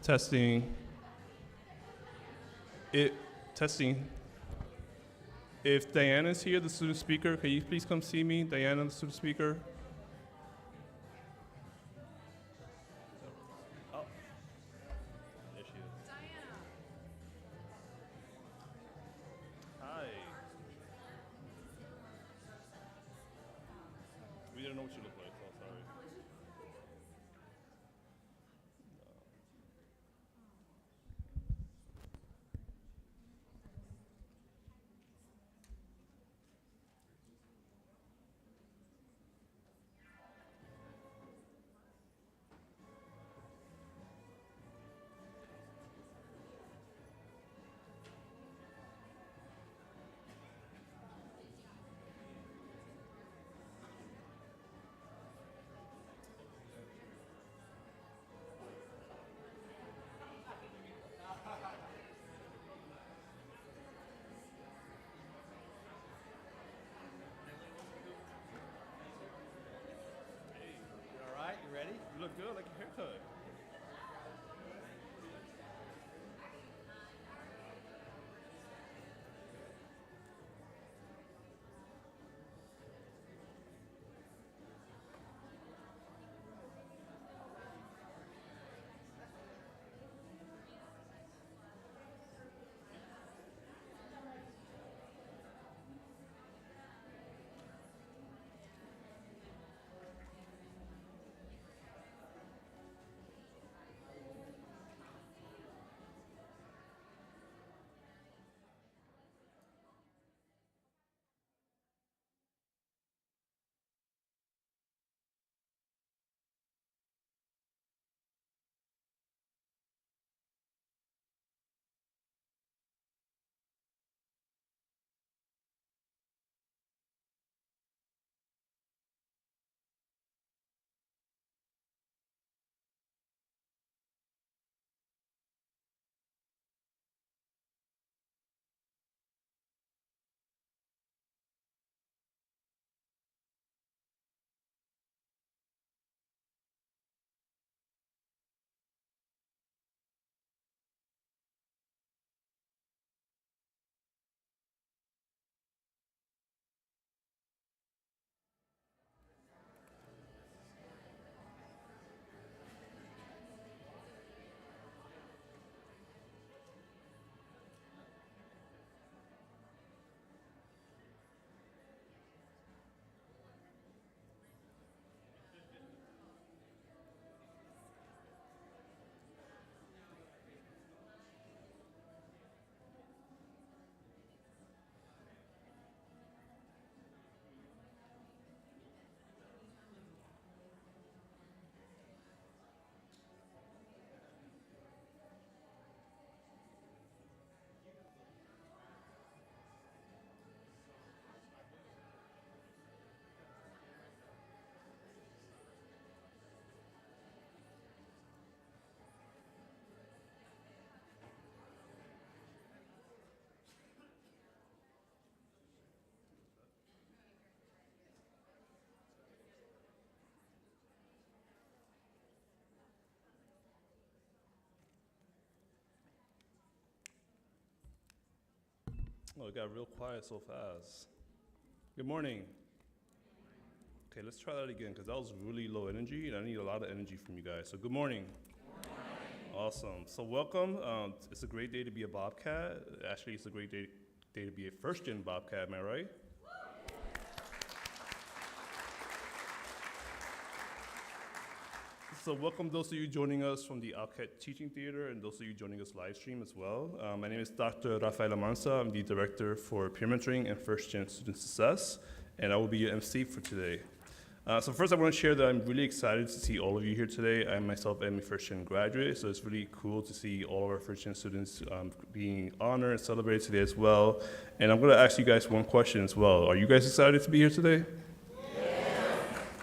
Testing. It testing. If Diana's here, the student speaker, can you please come see me? Diana, the student speaker. Oh, there she is. Diana. Hi. We didn't know what you look like, so sorry. All right, you ready? You look good, like your haircut. Oh, it got real quiet so fast. Good morning. Okay, let's try that again because that was really low energy and I need a lot of energy from you guys. So good morning. Awesome. So welcome. It's a great day to be a Bobcat. Actually, it's a great day to be a first-gen Bobcat, am I right? So welcome those of you joining us from the Alcat Teaching Theater and those of you joining us live stream as well. My name is Dr. Rafael Amansa. I'm the Director for Peer Mentoring and First Gen Student Success, and I will be your MC for today. So first I want to share that I'm really excited to see all of you here today. I myself am a First Gen graduate, so it's really cool to see all of our First Gen students being honored and celebrated today as well. And I'm going to ask you guys one question as well. Are you guys excited to be here today?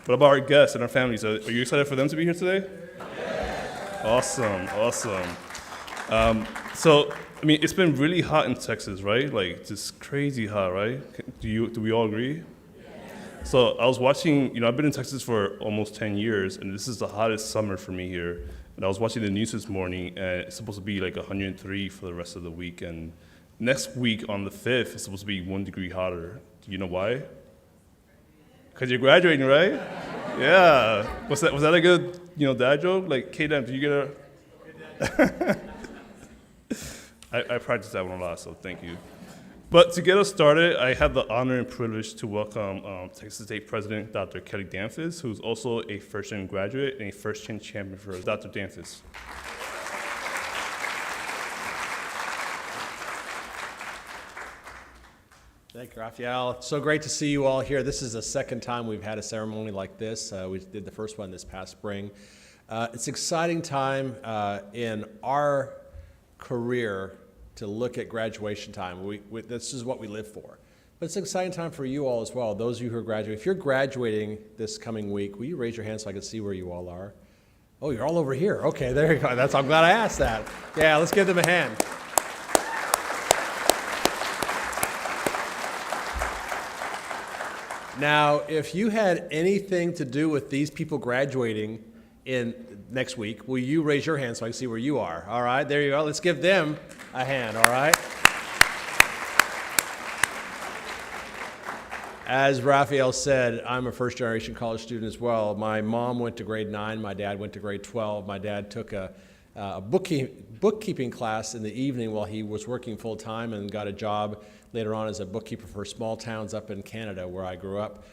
What about our guests and our families? Are you excited for them to be here today? Yes. Awesome. So, I mean, it's been really hot in Texas, right? Like, just crazy hot, right? Do we all agree? Yes. So I was watching, I've been in Texas for almost 10 years, and this is the hottest summer for me here. But I was watching the news this morning, and it's supposed to be like 103 for the rest of the week. And next week on the 5th, it's supposed to be 1 degree hotter. Do you know why? Because you're graduating, right? Yeah. Was that a good, dad joke? Like, K-Dan, do you get a... I practiced that one a lot, so thank you. But to get us started, I have the honor and privilege to welcome Texas State President Dr. Kelly Danfus, who's also a first-gen graduate and a first-gen champion for us. Dr. Danfus. Thank you, Raphael. It's so great to see you all here. This is the second time we've had a ceremony like this. We did the first one this past spring. It's an exciting time in our career to look at graduation time. This is what we live for. But it's an exciting time for you all as well, those of you who are graduating. If you're graduating this coming week, will you raise your hand so I can see where you all are? Oh, you're all over here. Okay, there you go. I'm glad I asked that. Yeah, let's give them a hand. Now, if you had anything to do with these people graduating in next week, will you raise your hand so I can see where you are? All right, there you go. Let's give them a hand, all right? As Raphael said, I'm a first-generation college student as well. My mom went to grade 9. My dad went to grade 12. My dad took a bookkeeping class in the evening while he was working full-time and got a job later on as a bookkeeper for small towns up in Canada where I grew up.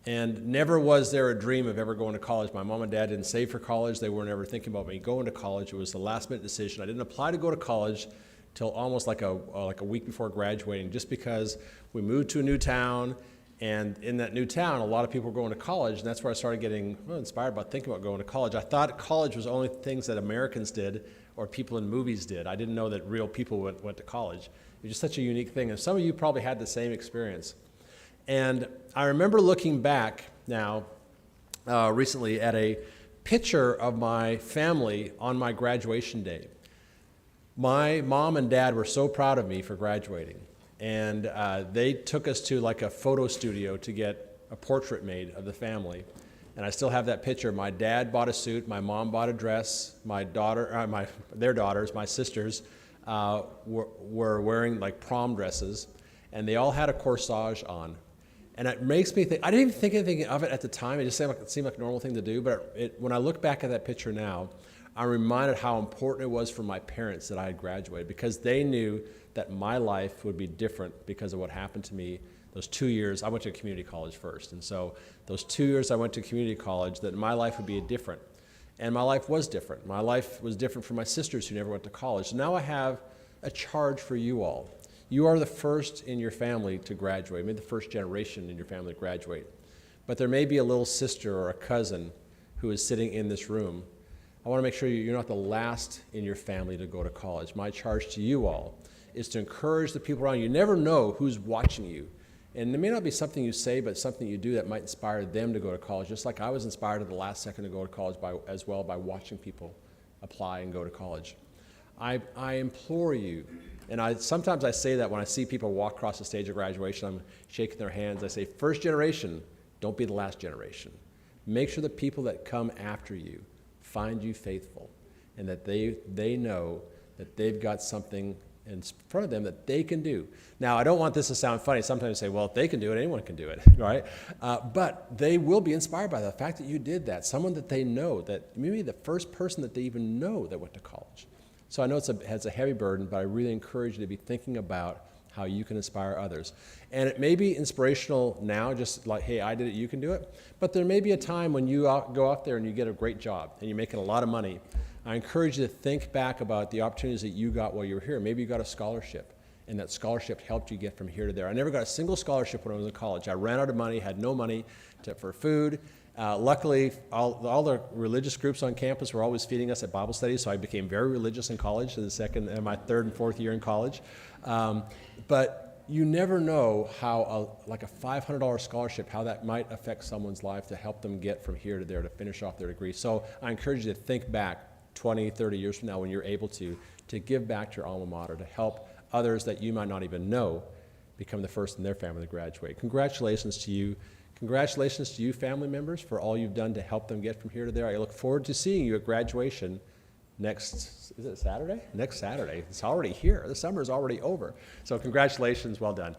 And never was there a dream of ever going to college. My mom and dad didn't save for college. They weren't ever thinking about me going to college. It was a last-minute decision. I didn't apply to go to college till almost like a week before graduating, just because we moved to a new town, and in that new town, a lot of people were going to college, and that's where I started getting inspired about thinking about going to college. I thought college was only things that Americans did or people in movies did. I didn't know that real people went to college. It was just such a unique thing, and some of you probably had the same experience. And I remember looking back now recently at a picture of my family on my graduation day. My mom and dad were so proud of me for graduating, and they took us to like a photo studio to get a portrait made of the family. And I still have that picture. My dad bought a suit, my mom bought a dress, their daughters, my sisters, were wearing like prom dresses, and they all had a corsage on. And it makes me think, I didn't even think anything of it at the time. It just seemed like a normal thing to do. But when I look back at that picture now, I'm reminded how important it was for my parents that I had graduated, because they knew that my life would be different because of what happened to me those 2 years. I went to community college first. And so those 2 years I went to community college, that my life would be different. And my life was different. My life was different from my sisters who never went to college. So now I have a charge for you all. You are the first in your family to graduate, maybe the first generation in your family to graduate. But there may be a little sister or a cousin who is sitting in this room. I want to make sure you're not the last in your family to go to college. My charge to you all is to encourage the people around you. You never know who's watching you. And it may not be something you say, but something you do that might inspire them to go to college, just like I was inspired at the last second to go to college as well by watching people apply and go to college. I implore you, and sometimes I say that when I see people walk across the stage of graduation, I'm shaking their hands. I say, first generation, don't be the last generation. Make sure the people that come after you find you faithful, and that they know that they've got something in front of them that they can do. Now, I don't want this to sound funny. Sometimes I say, well, if they can do it, anyone can do it, right? But they will be inspired by the fact that you did that. Someone that they know, that maybe the first person that they even know that went to college. So I know it has a heavy burden, but I really encourage you to be thinking about how you can inspire others. And it may be inspirational now, just like, hey, I did it, you can do it. But there may be a time when you go out there and you get a great job and you're making a lot of money. I encourage you to think back about the opportunities that you got while you were here. Maybe you got a scholarship, and that scholarship helped you get from here to there. I never got a single scholarship when I was in college. I ran out of money, had no money for food. Luckily, all the religious groups on campus were always feeding us at Bible studies, so I became very religious in college, my third and fourth year in college. But you never know how like a $500 scholarship, how that might affect someone's life to help them get from here to there to finish off their degree. So I encourage you to think back 20, 30 years from now when you're able to give back to your alma mater, to help others that you might not even know become the first in their family to graduate. Congratulations to you. Congratulations to you, family members, for all you've done to help them get from here to there. I look forward to seeing you at graduation is it Saturday? Next Saturday. It's already here. The summer is already over. So congratulations, well done.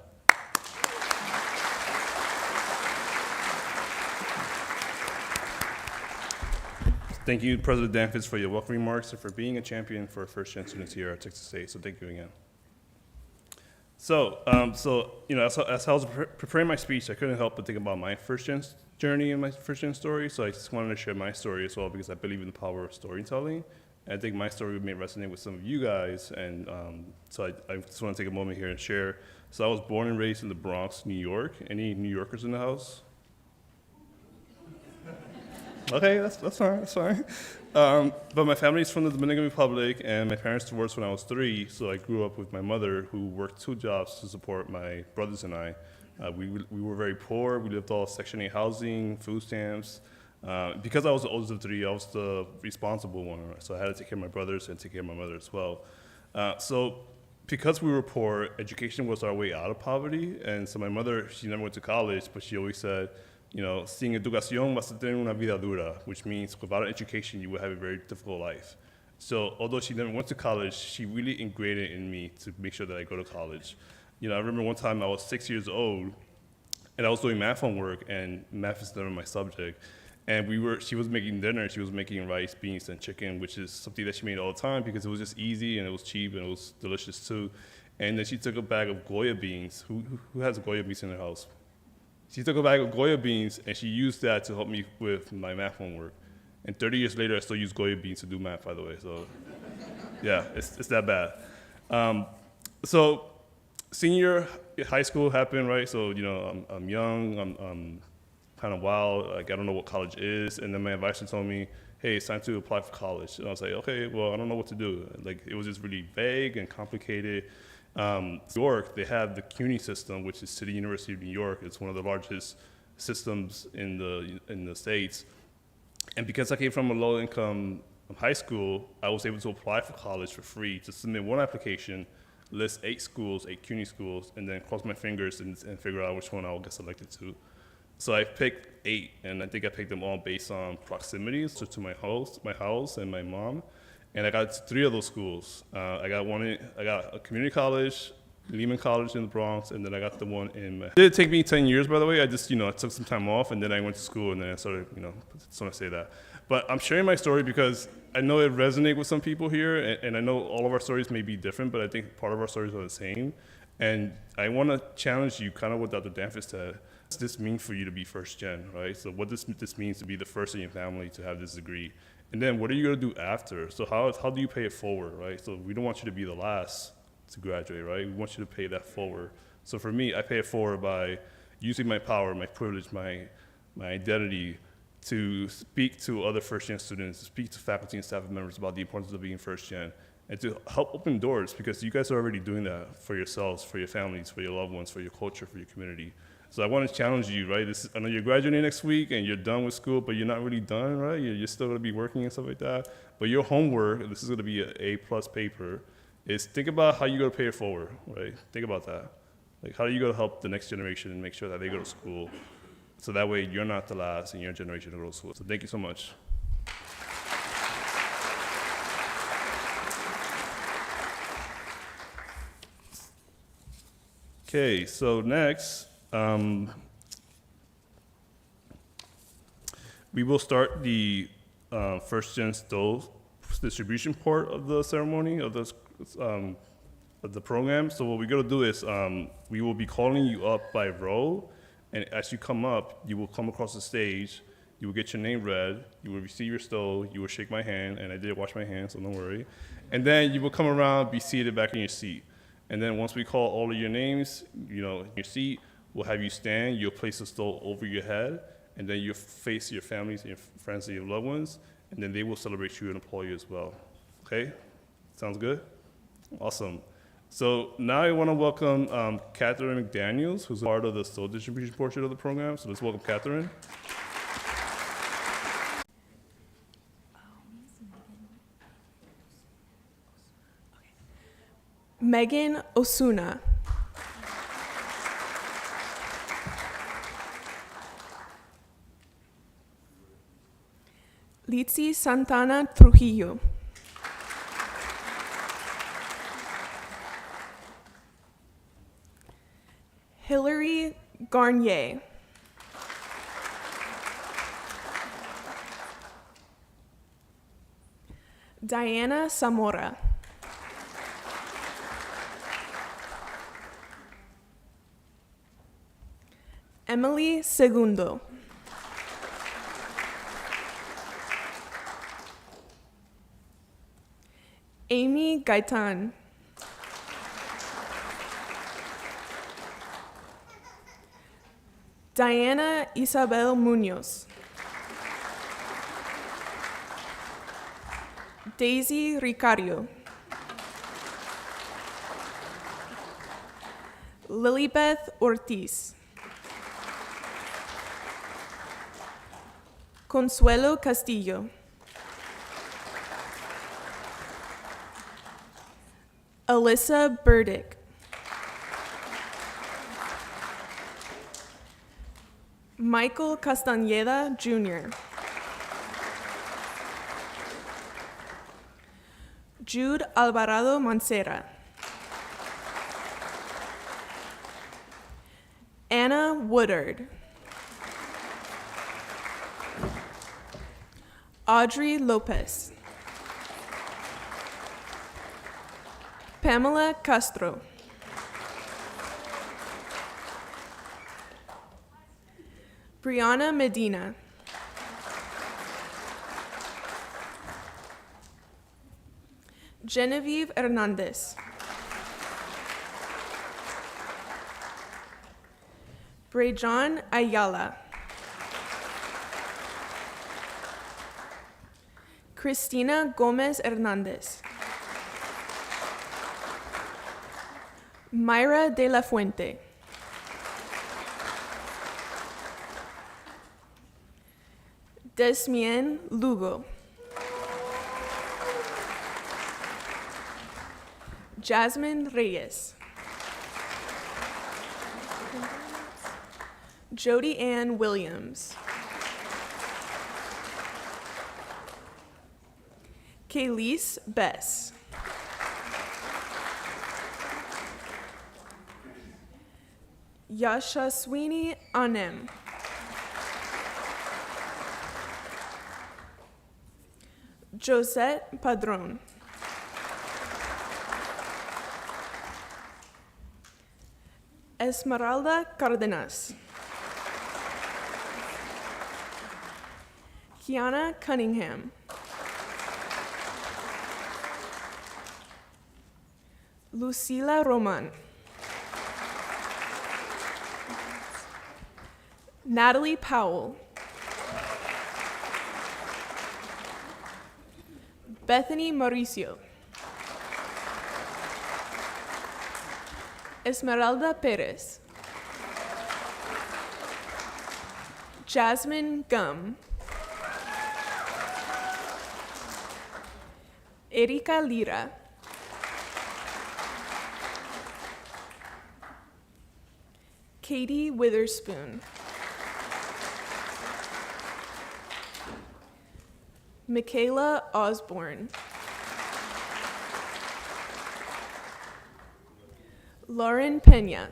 Thank you, President Danforth, for your welcome remarks and for being a champion for first-gen students here at Texas State. So thank you again. So, as I was preparing my speech, I couldn't help but think about my first-gen journey and my first-gen story. So I just wanted to share my story as well because I believe in the power of storytelling. And I think my story may resonate with some of you guys. And so I just want to take a moment here and share. So I was born and raised in the Bronx, New York. Any New Yorkers in the house? Okay, that's fine. But my family's from the Dominican Republic, and my parents divorced when I was 3, so I grew up with my mother, who worked 2 jobs to support my brothers and I. We were very poor. We lived off Section 8 housing, food stamps. Because I was the oldest of 3, I was the responsible one, so I had to take care of my brothers and take care of my mother as well. So because we were poor, education was our way out of poverty, and so my mother, she never went to college, but she always said, sin educación vas a tener una vida dura, which means without education, you will have a very difficult life. So although she never went to college, she really ingrained it in me to make sure that I go to college. I remember one time I was 6 years old, and I was doing math homework, and math is never my subject. And she was making dinner. She was making rice, beans, and chicken, which is something that she made all the time because it was just easy, and it was cheap, and it was delicious too. And then she took a bag of Goya beans. Who has Goya beans in their house? She took a bag of Goya beans, and she used that to help me with my math homework. And 30 years later, I still use Goya beans to do math, by the way. So, yeah, it's that bad. So, senior high school happened, right? So, I'm young, I'm kind of wild, like I don't know what college is. And then my advisor told me, hey, it's time to apply for college. And I was like, okay, well, I don't know what to do. Like, it was just really vague and complicated. New York, they have the CUNY system, which is City University of New York. It's one of the largest systems in the States. And because I came from a low-income high school, I was able to apply for college for free, to submit one application, list 8 schools, 8 CUNY schools, and then cross my fingers and figure out which one I'll get selected to. So I picked 8, and I think I picked them all based on proximity, so to my house and my mom. And I got 3 of those schools. I got a community college, Lehman College in the Bronx, and then I got the one in. It did take me 10 years, by the way. I just, I took some time off, and then I went to school, and then I started, just want to say that. But I'm sharing my story because I know it resonates with some people here, and I know all of our stories may be different, but I think part of our stories are the same. And I want to challenge you, kind of what Dr. Danforth said. What does this mean for you to be first gen, right? So what does this mean to be the first in your family to have this degree? And then what are you going to do after? So how do you pay it forward, right? So we don't want you to be the last to graduate, right? We want you to pay that forward. So for me, I pay it forward by using my power, my privilege, my identity to speak to other first-gen students, to speak to faculty and staff members about the importance of being first-gen, and to help open doors, because you guys are already doing that for yourselves, for your families, for your loved ones, for your culture, for your community. So I want to challenge you, right? I know you're graduating next week and you're done with school, but you're not really done, right? You're still going to be working and stuff like that. But your homework, this is going to be an A+ paper, is think about how you're going to pay it forward, right? Think about that. Like, how are you going to help the next generation and make sure that they go to school? So that way you're not the last and your generation will go to school. So thank you so much. Okay, so next, we will start the first-gen stove distribution part of the ceremony, of the program. So what we're gonna do is we will be calling you up by row, and as you come up, you will come across the stage, you will get your name read, you will receive your stove, you will shake my hand, and I did wash my hands, so don't worry. And then you will come around, be seated back in your seat. And then once we call all of your names, in your seat, we'll have you stand, you'll place the stove over your head, and then you'll face your families and your friends and your loved ones, and then they will celebrate you and applaud you as well. Okay? Sounds good? Awesome. So now I want to welcome Catherine McDaniels, who's part of the stove distribution portion of the program. So let's welcome Catherine. Megan Osuna. Litzy Santana Trujillo. Hillary Garnier. Diana Zamora. Emily Segundo. Amy Gaitan. Diana Isabel Munoz. Daisy Ricario. Lilibeth Ortiz. Consuelo Castillo. Alyssa Burdick. Michael Castañeda Jr. Jude Alvarado Mancera. Anna Woodard. Audrey Lopez. Pamela Castro. Brianna Medina. Genevieve Hernandez. Brejon Ayala. Cristina Gomez Hernandez. Myra de la Fuente. Desmien Lugo. Jasmine Reyes. Jody Ann Williams. Kaylise Bess. Yashaswini Anem. Josette Padron. Esmeralda Cardenas. Kiana Cunningham. Lucila Roman. Natalie Powell. Bethany Mauricio. Esmeralda Perez. Jasmine Gum. Erika Lira. Katie Witherspoon. Michaela Osborne. Lauren Pena.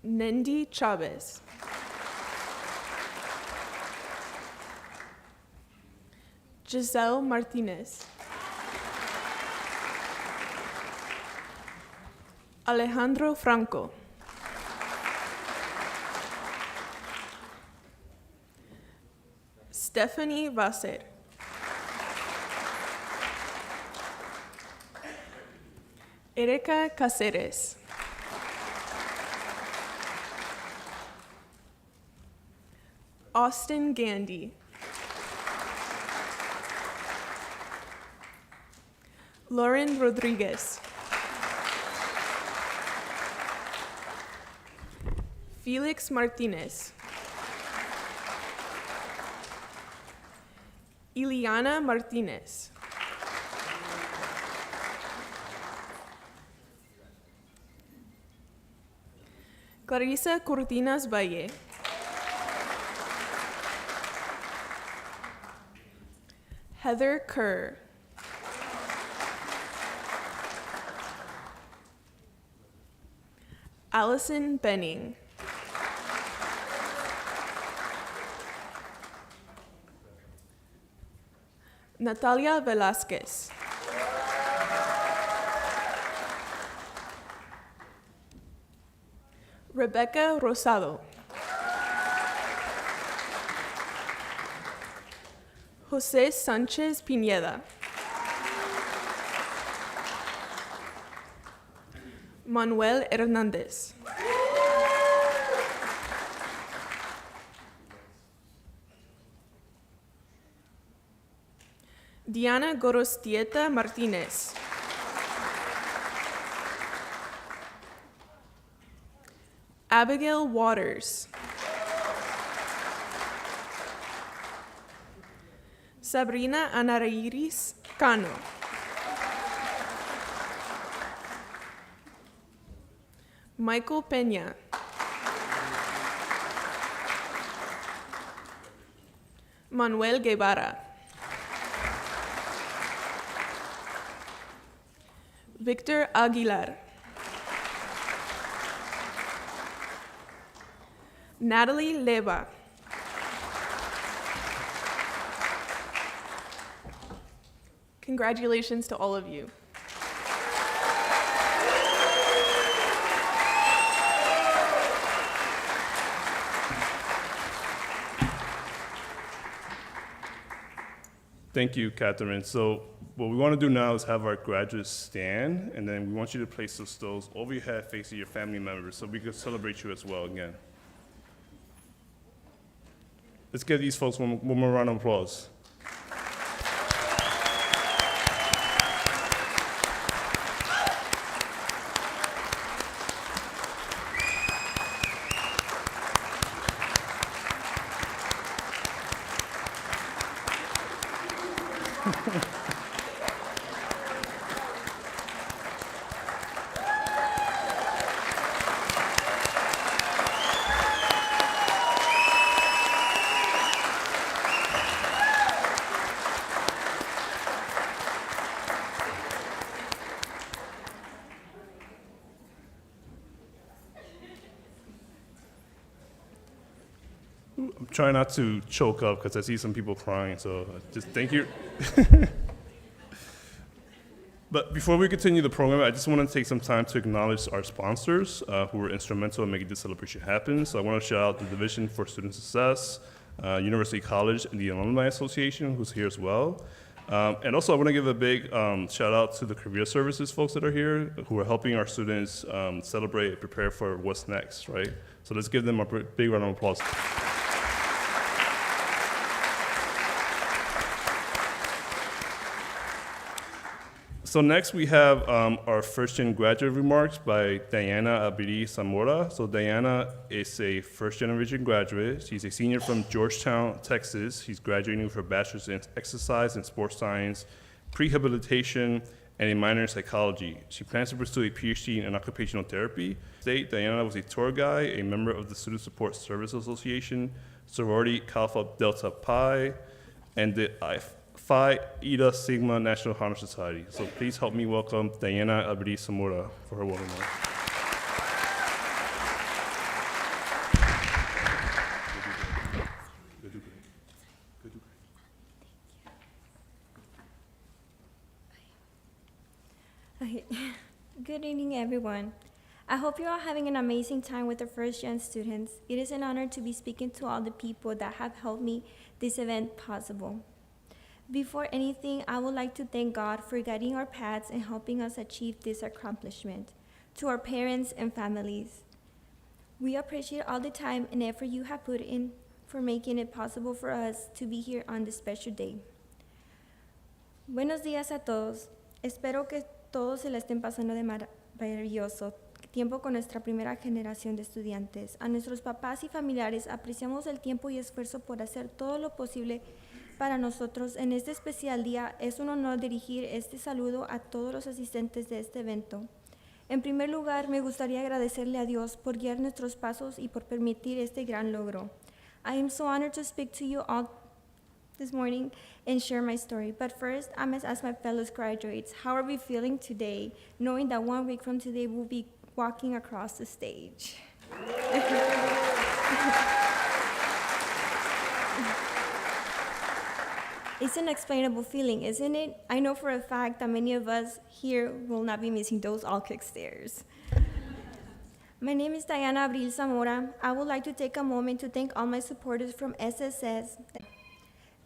Nendi Chavez. Giselle Martinez. Alejandro Franco. Stephanie Vasser. Erika Caceres. Austin Gandy. Lauren Rodriguez. Felix Martinez. Ileana Martinez. Clarissa Cortinas Valle. Heather Kerr. Allison Benning. Natalia Velasquez. Rebecca Rosado. José Sánchez Pineda. Manuel Hernández. Diana Gorostieta Martínez. Abigail Waters. Sabrina Anarairis Cano. Michael Peña. Manuel Guevara. Victor Aguilar. Natalie Leva. Congratulations to all of you. Thank you, Catherine. So what we want to do now is have our graduates stand, and then we want you to place those stoles over your head facing your family members so we can celebrate you as well again. Let's give these folks one more round of applause. I'm trying not to choke up because I see some people crying, so just thank you. But before we continue the program, I just want to take some time to acknowledge our sponsors who were instrumental in making this celebration happen. So I want to shout out the Division for Student Success, University College, and the Alumni Association, who's here as well. And also I want to give a big shout out to the Career Services folks that are here who are helping our students celebrate and prepare for what's next, right? So let's give them a big round of applause. So next we have our first-gen graduate remarks by Diana Abiri Zamora. So Diana is a first-generation graduate. She's a senior from Georgetown, Texas. She's graduating with her bachelor's in exercise and sports science, rehabilitation, and a minor in psychology. She plans to pursue a PhD in occupational therapy. Diana was a tour guide, a member of the Student Support Service Association, sorority Kappa Delta Pi, and the Phi Eta Sigma National Honor Society. So please help me welcome Diana Abri Zamora for her welcome. Okay. Good evening, everyone. I hope you're all having an amazing time with the first-gen students. It is an honor to be speaking to all the people that have helped me this event possible. Before anything, I would like to thank God for guiding our paths and helping us achieve this accomplishment. To our parents and families, we appreciate all the time and effort you have put in for making it possible for us to be here on this special day. Buenos días a todos. Espero que todos se la estén pasando de maravilloso tiempo con nuestra primera generación de estudiantes. A nuestros papás y familiares apreciamos el tiempo y esfuerzo por hacer todo lo posible para nosotros. En este especial día es un honor dirigir este saludo a todos los asistentes de este evento. En primer lugar, me gustaría agradecerle a Dios por guiar nuestros pasos y por permitir este gran logro. I am so honored to speak to you all this morning and share my story. But first, I must ask my fellow graduates, how are we feeling today, knowing that 1 week from today we'll be walking across the stage. It's an unexplainable feeling, isn't it? I know for a fact that many of us here will not be missing those all-kick stairs. My name is Diana Abril Zamora. I would like to take a moment to thank all my supporters from SSS.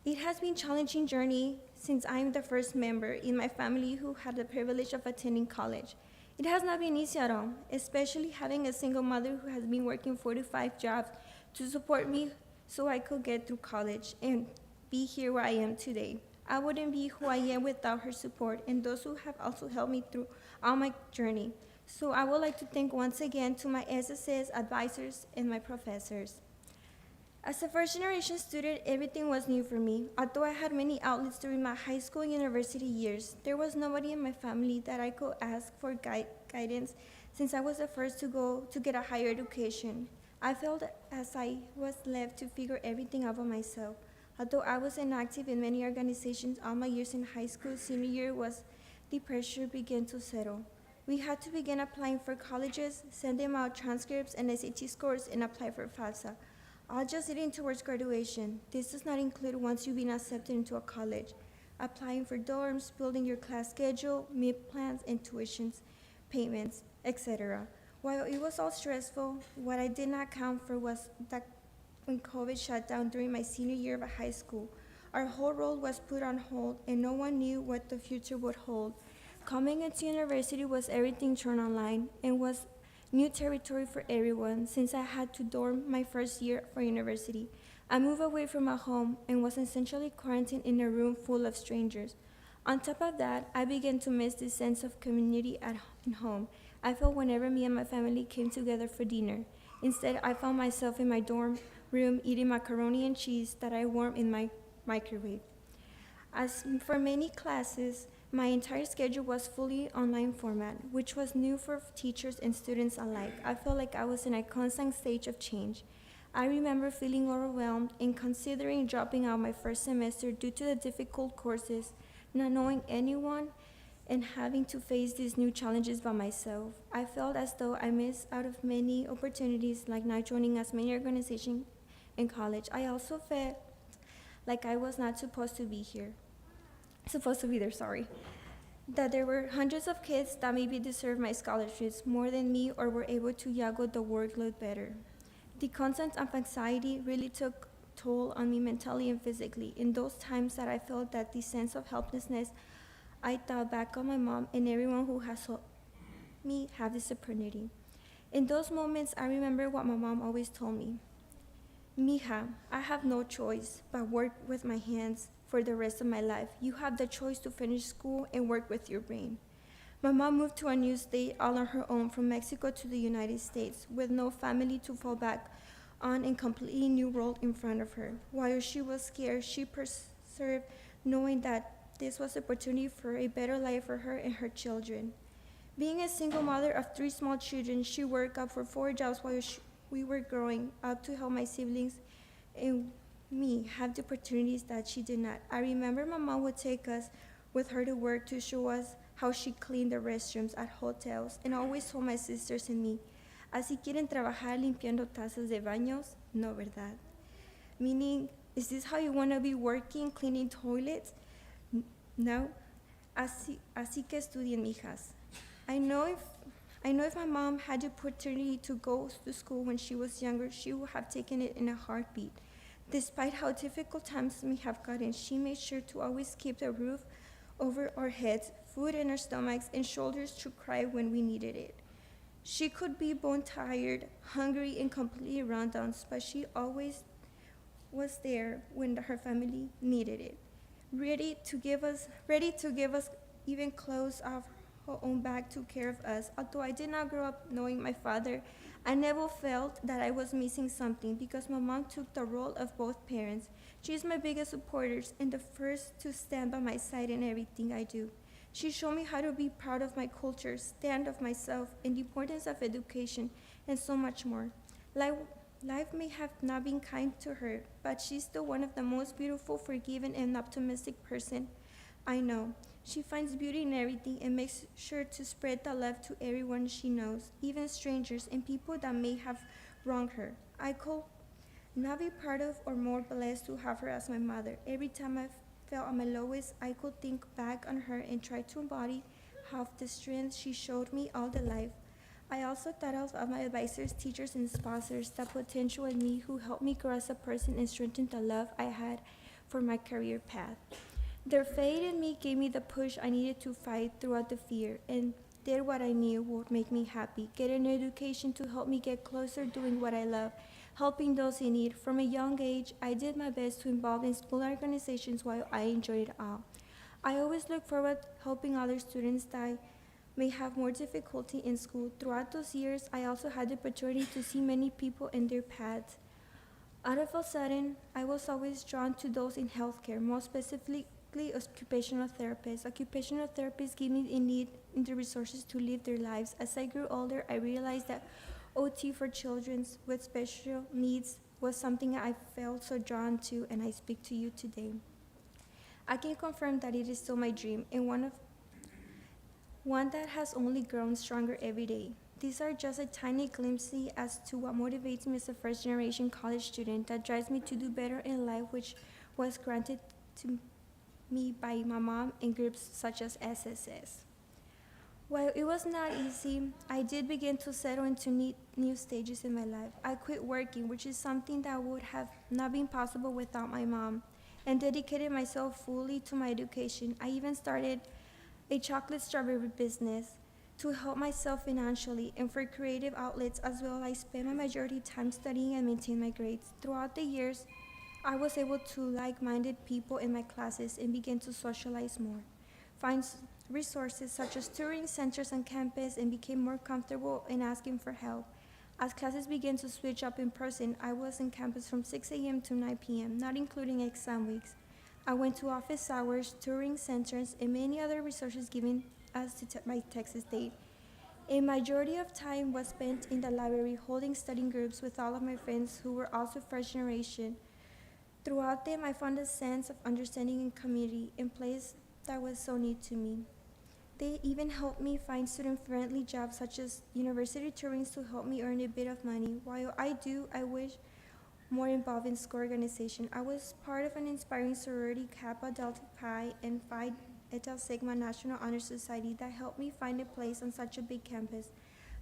It has been a challenging journey since I am the first member in my family who had the privilege of attending college. It has not been easy at all, especially having a single mother who has been working 4 to 5 jobs to support me so I could get through college and be here where I am today. I wouldn't be who I am without her support and those who have also helped me through all my journey. So I would like to thank once again to my SSS advisors and my professors. As a first-generation student, everything was new for me. Although I had many outlets during my high school and university years, there was nobody in my family that I could ask for guidance since I was the first to get a higher education. I felt as I was left to figure everything out by myself. Although I was inactive in many organizations all my years in high school, senior year the pressure began to settle. We had to begin applying for colleges, send them out transcripts and SAT scores, and apply for FAFSA, all just leading towards graduation. This does not include once you've been accepted into a college, applying for dorms, building your class schedule, meal plans, and tuitions, payments, etc. While it was all stressful, what I did not count for was that when COVID shut down during my senior year of high school, our whole world was put on hold and no one knew what the future would hold. Coming into university was everything turned online and was new territory for everyone since I had to dorm my first year for university. I moved away from my home and was essentially quarantined in a room full of strangers. On top of that, I began to miss this sense of community at home I felt whenever me and my family came together for dinner. Instead, I found myself in my dorm room eating macaroni and cheese that I warmed in my microwave. As for many classes, my entire schedule was fully online format, which was new for teachers and students alike. I felt like I was in a constant stage of change. I remember feeling overwhelmed and considering dropping out my first semester due to the difficult courses, not knowing anyone, and having to face these new challenges by myself. I felt as though I missed out of many opportunities, like not joining as many organizations in college. I also felt like I was not supposed to be there, that there were hundreds of kids that maybe deserved my scholarships more than me or were able to juggle the workload better. The constant of anxiety really took toll on me mentally and physically. In those times that I felt that the sense of helplessness, I thought back on my mom and everyone who has helped me have this opportunity. In those moments, I remember what my mom always told me. Mija, I have no choice but work with my hands for the rest of my life. You have the choice to finish school and work with your brain. My mom moved to a new state all on her own from Mexico to the United States with no family to fall back on and completely new world in front of her. While she was scared, she persevered knowing that this was an opportunity for a better life for her and her children. Being a single mother of 3 small children, she worked up for 4 jobs while we were growing up to help my siblings and me have the opportunities that she did not. I remember my mom would take us with her to work to show us how she cleaned the restrooms at hotels and always told my sisters and me, ¿así quieren trabajar limpiando tazas de baños? No, ¿verdad? Meaning, is this how you want to be working, cleaning toilets? No. Así que estudien, mijas. I know if my mom had the opportunity to go to school when she was younger, she would have taken it in a heartbeat. Despite how difficult times may have gotten, she made sure to always keep the roof over our heads, food in our stomachs, and shoulders to cry when we needed it. She could be bone tired, hungry, and completely run down, but she always was there when her family needed it, ready to give us even clothes off her own back, took care of us. Although I did not grow up knowing my father, I never felt that I was missing something because my mom took the role of both parents. She is my biggest supporter and the first to stand by my side in everything I do. She showed me how to be proud of my culture, stand of myself, and the importance of education, and so much more. Life may have not been kind to her, but she's still one of the most beautiful, forgiving, and optimistic person I know. She finds beauty in everything and makes sure to spread the love to everyone she knows, even strangers and people that may have wronged her. I could not be proud of or more blessed to have her as my mother. Every time I felt at my lowest, I could think back on her and try to embody half the strength she showed me all the life. I also thought of my advisors, teachers, and sponsors, the potential in me who helped me grow as a person and strengthened the love I had for my career path. Their faith in me gave me the push I needed to fight throughout the fear and did what I knew would make me happy. Get an education to help me get closer doing what I love, helping those in need. From a young age, I did my best to involve in school organizations while I enjoyed it all. I always look forward to helping other students that may have more difficulty in school. Throughout those years, I also had the opportunity to see many people in their paths. All of a sudden, I was always drawn to those in healthcare, more specifically occupational therapists. Occupational therapists give me in need in the resources to live their lives. As I grew older, I realized that OT for children with special needs was something I felt so drawn to, and I speak to you today. I can confirm that it is still my dream, and one that has only grown stronger every day. These are just a tiny glimpse as to what motivates me as a first-generation college student that drives me to do better in life, which was granted to me by my mom and groups such as SSS. While it was not easy, I did begin to settle into new stages in my life. I quit working, which is something that would have not been possible without my mom, and dedicated myself fully to my education. I even started a chocolate strawberry business to help myself financially and for creative outlets as well. I spent my majority time studying and maintaining my grades. Throughout the years, I was able to like-minded people in my classes and begin to socialize more, find resources such as touring centers on campus, and became more comfortable in asking for help. As classes began to switch up in person, I was on campus from 6 a.m. to 9 p.m., not including exam weeks. I went to office hours, touring centers, and many other resources given us to my Texas State. A majority of time was spent in the library holding studying groups with all of my friends who were also first generation. Throughout them, I found a sense of understanding and community in place that was so neat to me. They even helped me find student-friendly jobs such as university tourings to help me earn a bit of money. While I wish more involved in school organization. I was part of an inspiring sorority, Kappa Delta Pi, and Phi Eta Sigma National Honor Society that helped me find a place on such a big campus.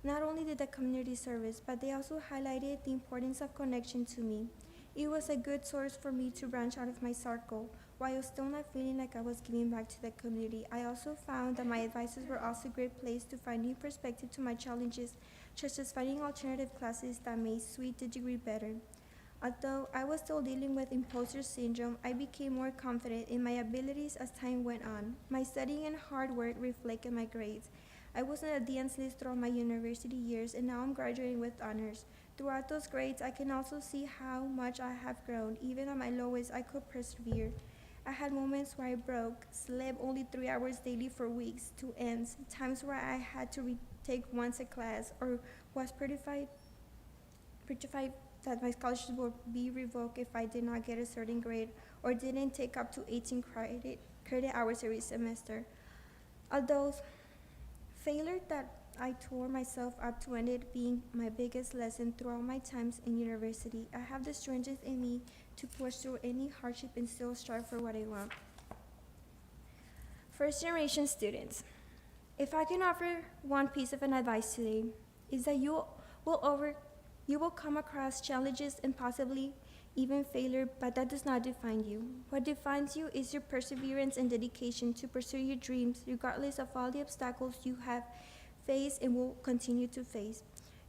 Not only did the community service, but they also highlighted the importance of connection to me. It was a good source for me to branch out of my circle, while still not feeling like I was giving back to the community. I also found that my advisors were also a great place to find new perspective to my challenges, such as finding alternative classes that made suit the degree better. Although I was still dealing with imposter syndrome, I became more confident in my abilities as time went on. My studying and hard work reflected my grades. I was on a dance list throughout my university years, and now I'm graduating with honors. Throughout those grades, I can also see how much I have grown. Even at my lowest, I could persevere. I had moments where I broke, slept only 3 hours daily for weeks to ends, times where I had to retake once a class, or was certified that my scholarship would be revoked if I did not get a certain grade or didn't take up to 18 credit hours every semester. Although failure that I tore myself up to ended up being my biggest lesson throughout my times in university. I have the strength in me to push through any hardship and still strive for what I want. First generation students, if I can offer one piece of advice today, is that you will come across challenges and possibly even failure, but that does not define you. What defines you is your perseverance and dedication to pursue your dreams, regardless of all the obstacles you have faced and will continue to face.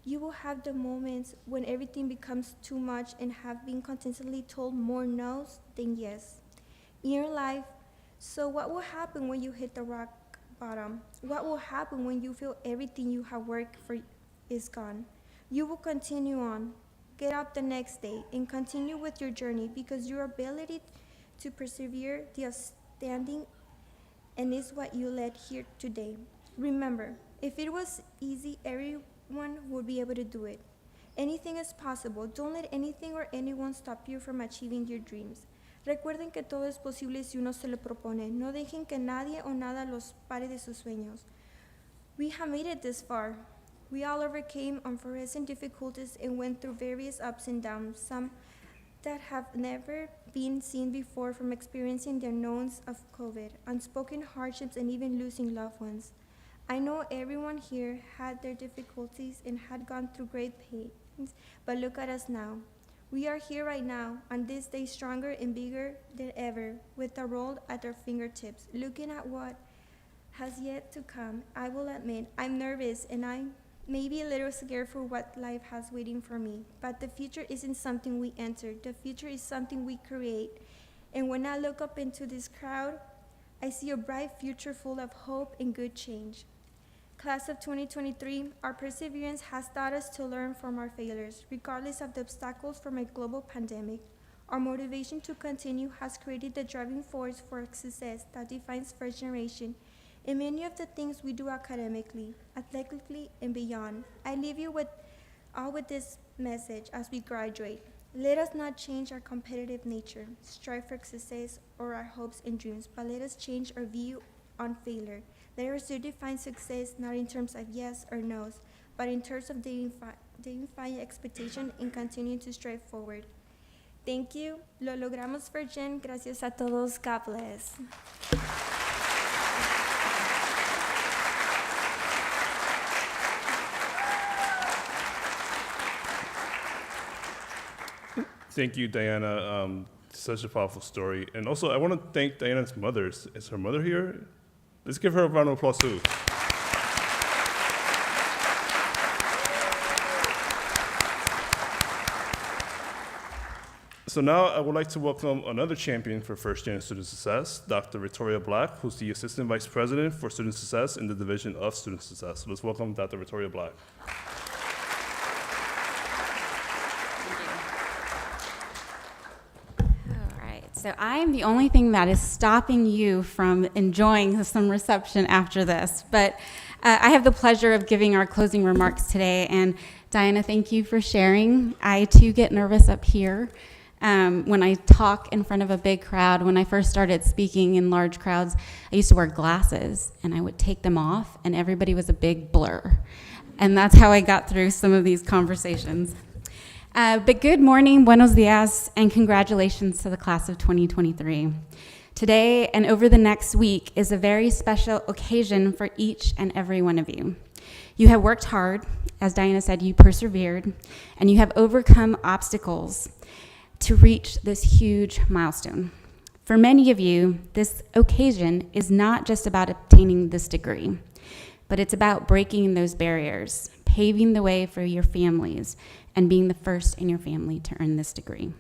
You will have the moments when everything becomes too much and have been consistently told more no's than yes in your life. So what will happen when you hit the rock bottom? What will happen when you feel everything you have worked for is gone? You will continue on, get up the next day, and continue with your journey because your ability to persevere the outstanding and is what you led here today. Remember, if it was easy, everyone would be able to do it. Anything is possible. Don't let anything or anyone stop you from achieving your dreams. Recuerden que todo es posible si uno se lo propone. No dejen que nadie o nada los pare de sus sueños. We have made it this far. We all overcame unforeseen difficulties and went through various ups and downs, some that have never been seen before, from experiencing the unknowns of COVID, unspoken hardships, and even losing loved ones. I know everyone here had their difficulties and had gone through great pains, but look at us now. We are here right now, on this day, stronger and bigger than ever, with the world at our fingertips, looking at what has yet to come. I will admit, I'm nervous and I'm maybe a little scared for what life has waiting for me. But the future isn't something we enter. The future is something we create. And when I look up into this crowd, I see a bright future full of hope and good change. Class of 2023, our perseverance has taught us to learn from our failures, regardless of the obstacles from a global pandemic. Our motivation to continue has created the driving force for success that defines first generation in many of the things we do academically, athletically, and beyond. I leave you with this message as we graduate. Let us not change our competitive nature, strive for success or our hopes and dreams, but let us change our view on failure. Let us define success not in terms of yes or no's, but in terms of defying expectation and continuing to strive forward. Thank you. Lo logramos, First Gen. Gracias a todos. God bless. Thank you, Diana. Such a powerful story. And also, I want to thank Diana's mother. Is her mother here? Let's give her a round of applause, too. So now I would like to welcome another champion for first-gen student success, Dr. Victoria Black, who's the Assistant Vice President for Student Success in the Division of Student Success. So let's welcome Dr. Victoria Black. So I am the only thing that is stopping you from enjoying some reception after this. But I have the pleasure of giving our closing remarks today. And Diana, thank you for sharing. I too get nervous up here when I talk in front of a big crowd. When I first started speaking in large crowds, I used to wear glasses and I would take them off and everybody was a big blur. And that's how I got through some of these conversations. But good morning, buenos dias, and congratulations to the class of 2023. Today and over the next week is a very special occasion for each and every one of you. You have worked hard, as Diana said, you persevered, and you have overcome obstacles to reach this huge milestone. For many of you, this occasion is not just about obtaining this degree, but it's about breaking those barriers, paving the way for your families, and being the first in your family to earn this degree.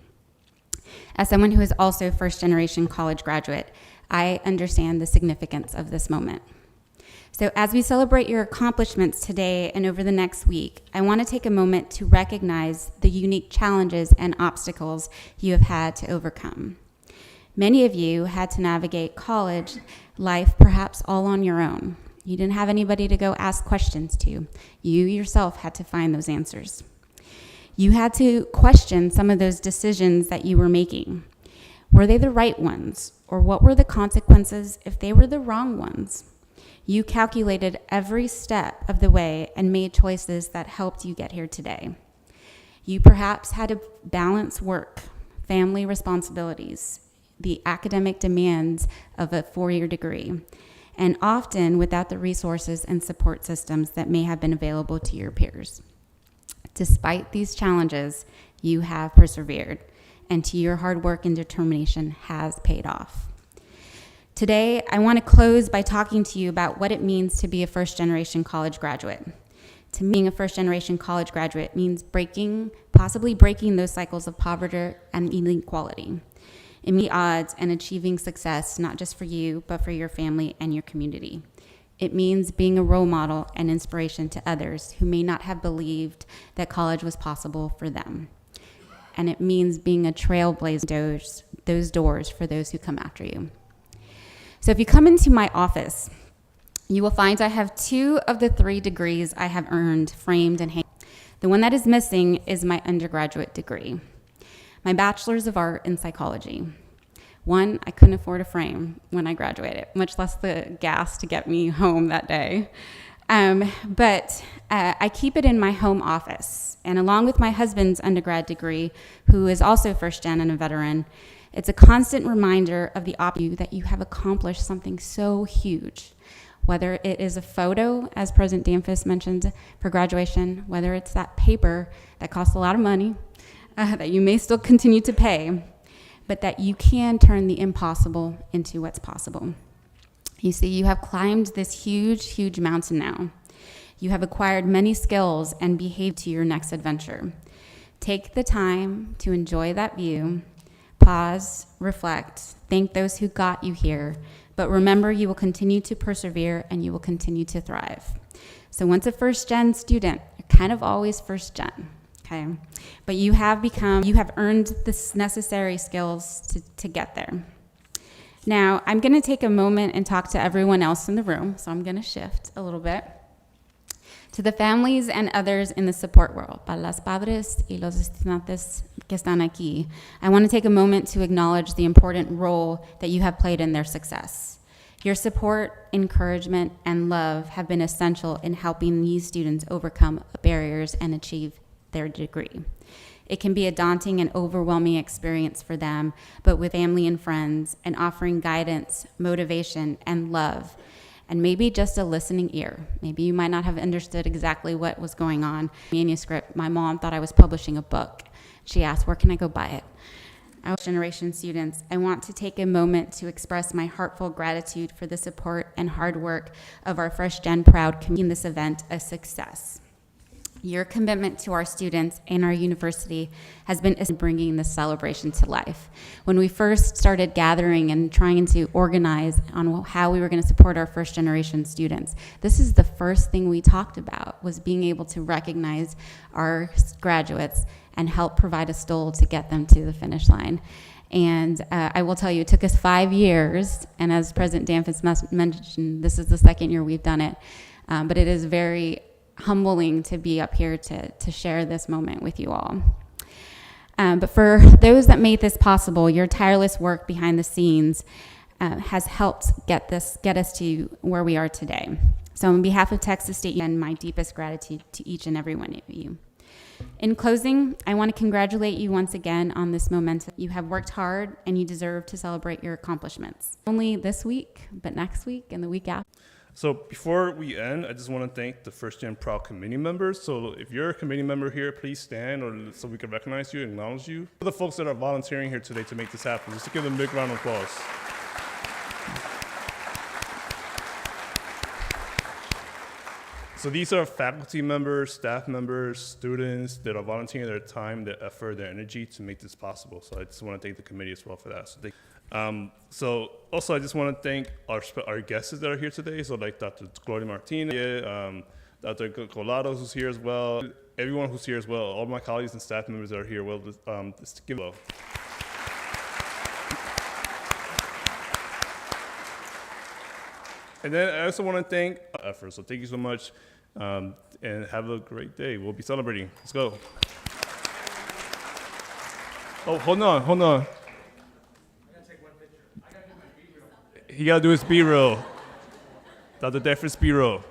As someone who is also first-generation college graduate, I understand the significance of this moment. So as we celebrate your accomplishments today and over the next week, I want to take a moment to recognize the unique challenges and obstacles you have had to overcome. Many of you had to navigate college life perhaps all on your own. You didn't have anybody to go ask questions to. You yourself had to find those answers. You had to question some of those decisions that you were making. Were they the right ones? Or what were the consequences if they were the wrong ones? You calculated every step of the way and made choices that helped you get here today. You perhaps had to balance work, family responsibilities, the academic demands of a four-year degree, and often without the resources and support systems that may have been available to your peers. Despite these challenges, you have persevered, and to your hard work and determination has paid off. Today, I want to close by talking to you about what it means to be a first-generation college graduate. To me, being a first-generation college graduate means possibly breaking those cycles of poverty and inequality, and meeting odds and achieving success, not just for you, but for your family and your community. It means being a role model and inspiration to others who may not have believed that college was possible for them. And it means being a trailblazer, those doors for those who come after you. So if you come into my office, you will find I have 2 of the 3 degrees I have earned framed and hanging. The one that is missing is my undergraduate degree, my Bachelor's of Art in Psychology. One, I couldn't afford a frame when I graduated, much less the gas to get me home that day. But I keep it in my home office. And along with my husband's undergrad degree, who is also first gen and a veteran, it's a constant reminder of the that you have accomplished something so huge. Whether it is a photo, as President Danfus mentioned, for graduation, whether it's that paper that costs a lot of money, that you may still continue to pay, but that you can turn the impossible into what's possible. You see, you have climbed this huge, huge mountain now. You have acquired many skills and behaved to your next adventure. Take the time to enjoy that view, pause, reflect, thank those who got you here, but remember you will continue to persevere and you will continue to thrive. So once a first gen student, you're kind of always first gen, okay? But you have earned the necessary skills to get there. Now, I'm gonna take a moment and talk to everyone else in the room, so I'm gonna shift a little bit. To the families and others in the support world, para las padres y los estudiantes que están aquí, I want to take a moment to acknowledge the important role that you have played in their success. Your support, encouragement, and love have been essential in helping these students overcome barriers and achieve their degree. It can be a daunting and overwhelming experience for them, but with family and friends, and offering guidance, motivation, and love, and maybe just a listening ear. Maybe you might not have understood exactly what was going on. Manuscript, my mom thought I was publishing a book. She asked, where can I go buy it? Our generation students, I want to take a moment to express my heartfelt gratitude for the support and hard work of our Fresh Gen Proud community, making this event a success. Your commitment to our students and our university has been bringing this celebration to life. When we first started gathering and trying to organize on how we were going to support our first generation students, this is the first thing we talked about, was being able to recognize our graduates and help provide a stole to get them to the finish line. And I will tell you, it took us 5 years, and as President Danfus mentioned, this is the second year we've done it, but it is very humbling to be up here to share this moment with you all. But for those that made this possible, your tireless work behind the scenes has helped get us to where we are today. So on behalf of Texas State, and my deepest gratitude to each and every one of you. In closing, I want to congratulate you once again on this momentum. You have worked hard and you deserve to celebrate your accomplishments. Only this week, but next week and the week after. So before we end, I just want to thank the First Gen Proud committee members. So if you're a committee member here, please stand so we can recognize you and acknowledge you. For the folks that are volunteering here today to make this happen, just to give them a big round of applause. So these are faculty members, staff members, students that are volunteering their time, their effort, their energy to make this possible. So I just want to thank the committee as well for that. So also I just want to thank our guests that are here today. So like Dr. Gloria Martinez, Dr. Colados who's here as well, everyone who's here as well, all my colleagues and staff members that are here. Well, just give a And then I also want to thank effort. So thank you so much, and have a great day. We'll be celebrating. Let's go. Oh, hold on. He got to do his B-roll. Dr. Danfus B-roll.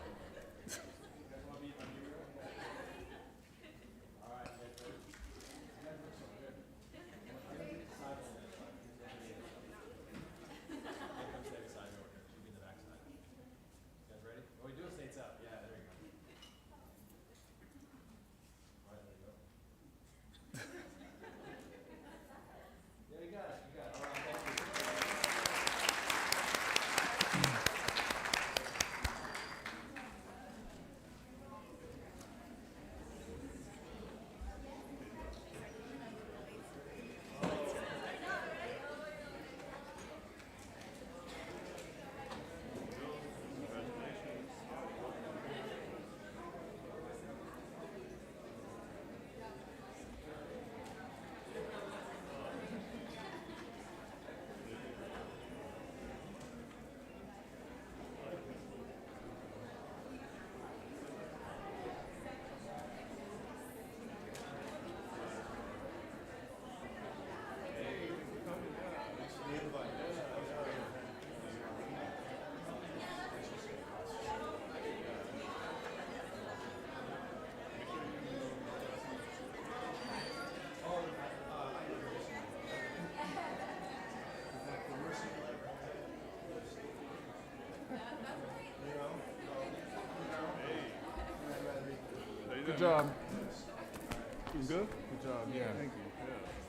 Good job. Doing good? Good job. Yeah. Thank you. Yeah.